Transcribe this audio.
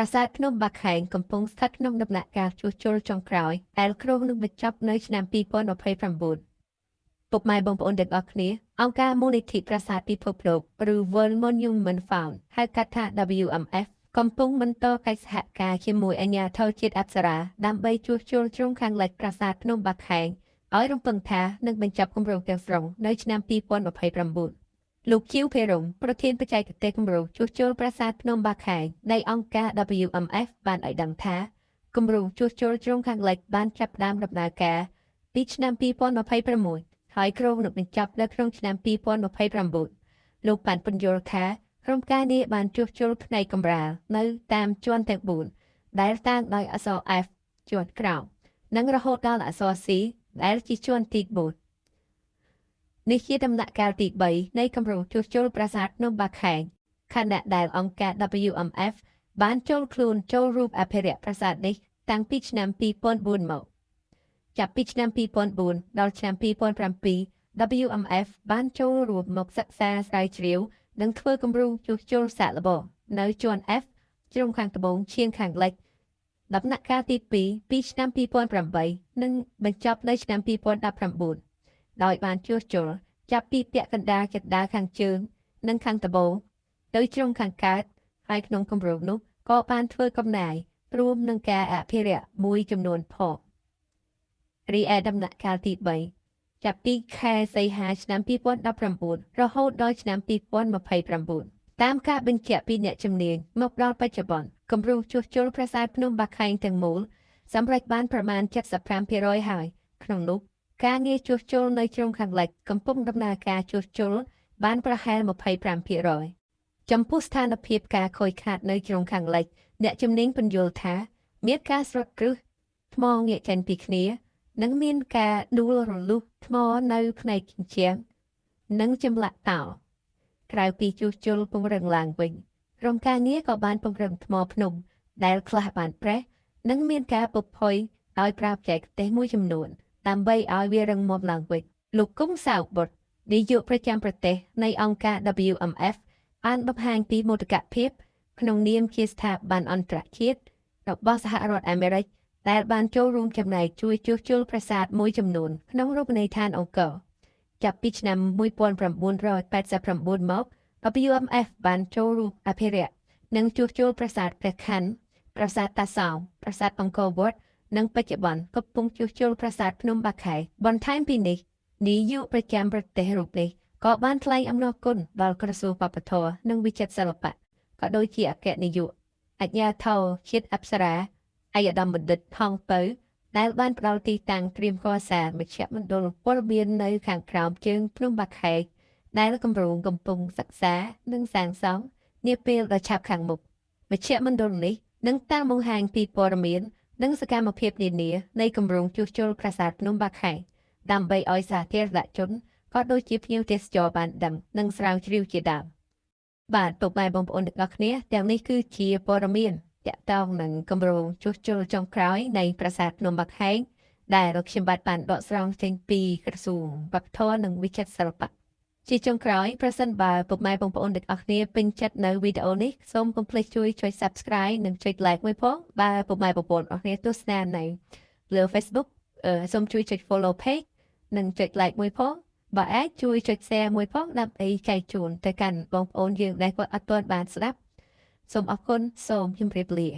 ប្រាសាទភ្នំបាខែងកំពុងស្ថិតក្នុងដំណាក់កាលជួសជុលចុងក្រោយដែលគ្រោងនឹងបញ្ចប់នៅឆ្នាំ2029 ពុកម៉ែបងប្អូនទាំងអស់គ្នាអង្គការមូលនិធិប្រាសាទពិភពលោកឬ World Monument Fund ហៅកាត់ថា WMF កំពុងបន្តកិច្ចសហការជាមួយអាជ្ញាធរជាតិអប្សរាដើម្បីជួសជុលជ្រុងខាងលិចប្រាសាទភ្នំបាខែងឲ្យរំពឹងថានឹងបញ្ចប់គម្រោងទាំងស្រុងនៅឆ្នាំ2029 លោកជីវ ភេរមប្រធានបច្ចេកទេសគម្រោងជួសជុលប្រាសាទភ្នំបាខែងនៃអង្គការ WMF បានឲ្យដឹងថាគម្រោងជួសជុលជ្រុងខាងលិចបានចាប់ផ្ដើមដំណើរការពីឆ្នាំ2026ហើយគ្រោងនឹងបញ្ចប់នៅក្នុងឆ្នាំ2029 លោកបានពន្យល់ថាក្រុមការងារបានជួសជុលផ្នែកកម្រាលនៅតាមជាន់ទាំង4ដែលតាំងដោយអក្សរ F ជាន់ក្រោមនិងរហូតដល់អក្សរ C ដែលជាជាន់ទី4នេះជាដំណាក់កាលទី3នៃគម្រោងជួសជុលប្រាសាទភ្នំបាខែងខណៈដែលអង្គការ WMF បានចូលខ្លួនចូលរូបអភិរក្សប្រាសាទនេះតាំងពីឆ្នាំ2004មកចាប់ពីឆ្នាំ2004ដល់ឆ្នាំ2007 WMF បានចូលរួមមកសិក្សាស្រាវជ្រាវនិងធ្វើគម្រោងជួសជុលសាកល្បងនៅជាន់ F ជ្រុងខាងត្បូងឈៀងខាងលិចដំណាក់កាលទី2ពីឆ្នាំ2008និងបញ្ចប់នៅឆ្នាំ2019ដោយបានជួសជុលចាប់ពីពាក់កណ្ដាលខាងជើងនិងខាងត្បូងទៅជ្រុងខាងកើតហើយក្នុងគម្រោងនោះក៏បានធ្វើកំណាយរួមនឹងការអភិរក្សមួយចំនួនផងរីឯដំណាក់កាលទី3ចាប់ពីខែសីហាឆ្នាំ2019រហូតដល់ឆ្នាំ2029តាមការបញ្ជាក់ពីអ្នកជំនាញមកដល់បច្ចុប្បន្នគម្រោងជួសជុលប្រាសាទភ្នំបាខែងទាំងមូលសម្រេចបានប្រមាណ 75% ហើយក្នុងនោះការងារជួសជុលនៅជ្រុងខាងលិចកំពុងដំណើរការជួសជុលបានប្រហែល 25% ចំពោះស្ថានភាពការខូចខាតនៅជ្រុងខាងលិចអ្នកជំនាញពន្យល់ថាមានការស្រុតគ្រឹះថ្មងាកចេញពីគ្នានិងមានការដួលរលុះថ្មនៅផ្នែកជញ្ជាំងនិងចម្លាក់តោក្រៅពីជួសជុលពង្រឹងឡើងវិញក្រុមការងារក៏បានពង្រឹងថ្មភ្នំដែលខ្លះបានប្រេះនិងមានការពុកផុយដោយប្រើបច្ចេកទេសមួយចំនួនដើម្បីឲ្យវារឹងមាំឡើងវិញលោកគង់សៅបុត្រនាយកប្រចាំប្រទេសនៃអង្គការ WMF បានបង្ហាញពីមោទកភាពក្នុងនាមជាស្ថាប័នអន្តរជាតិរបស់សហរដ្ឋអាមេរិកដែលបានចូលរួមចំណែកជួយជួសជុលប្រាសាទមួយចំនួនក្នុងរមណីយដ្ឋានអង្គរចាប់ពីឆ្នាំ1989មក WMF បានចូលរួមអភិរក្សនិងជួសជុលប្រាសាទព្រះខ័នប្រាសាទតាសោមប្រាសាទអង្គរវត្តនិងបច្ចុប្បន្នកំពុងជួសជុលប្រាសាទភ្នំបាខែងបន្ថែមពីនេះនាយកប្រចាំប្រទេសរូបនេះក៏បានថ្លែងអំណរគុណដល់ក្រសួងវប្បធម៌និងវិចិត្រសិល្បៈក៏ដូចជាអគ្គនាយកអាជ្ញាធរជាតិអប្សរាឯកឧត្តមបណ្ឌិតថងពៅដែលបានផ្ដល់ទីតាំងត្រៀមកសាងមជ្ឈមណ្ឌលព័ត៌មាននៅខាងក្រោមជើងភ្នំបាខែងដែលគម្រោងកំពុងសិក្សានិងសាងសង់នាពេលដ៏ឆាប់ខាងមុខមជ្ឈមណ្ឌលនេះនឹងតាមបង្ហាញពីព័ត៌មាននិងសកម្មភាពនានានៃគម្រោងជួសជុលប្រាសាទភ្នំបាខែងដើម្បីឲ្យសាធារណជនក៏ដូចជាភ្ញៀវទេសចរបានដឹងនិងស្រាវជ្រាវជាដើមបាទពុកម៉ែបងប្អូនទាំងអស់គ្នាទាំងនេះគឺជាព័ត៌មានតាក់ទងនឹងគម្រោងជួសជុលចុងក្រោយនៃប្រាសាទភ្នំបាខែងដែលខ្ញុំបាទបានដកស្រង់ចេញពីក្រសួងវប្បធម៌និងវិចិត្រសិល្បៈជាចុងក្រោយប្រសិនបើពុកម៉ែបងប្អូនទាំងអស់គ្នាពេញចិត្តនៅវីដេអូនេះសូមកុំភ្លេចជួយចុច Subscribe និងចុច Like មួយផងបើពុកម៉ែបងប្អូនអរគ្នាទស្សនានៅលើ Facebook សូមជួយចុច Follow Page និងចុច Like មួយផងបើអាចជួយចុច Share មួយផងដើម្បីចែកជូនទៅកាន់បងប្អូនយើងដែលគាត់អត់ទាន់បានស្ដាប់សូមអរគុណសូមជម្រាបលា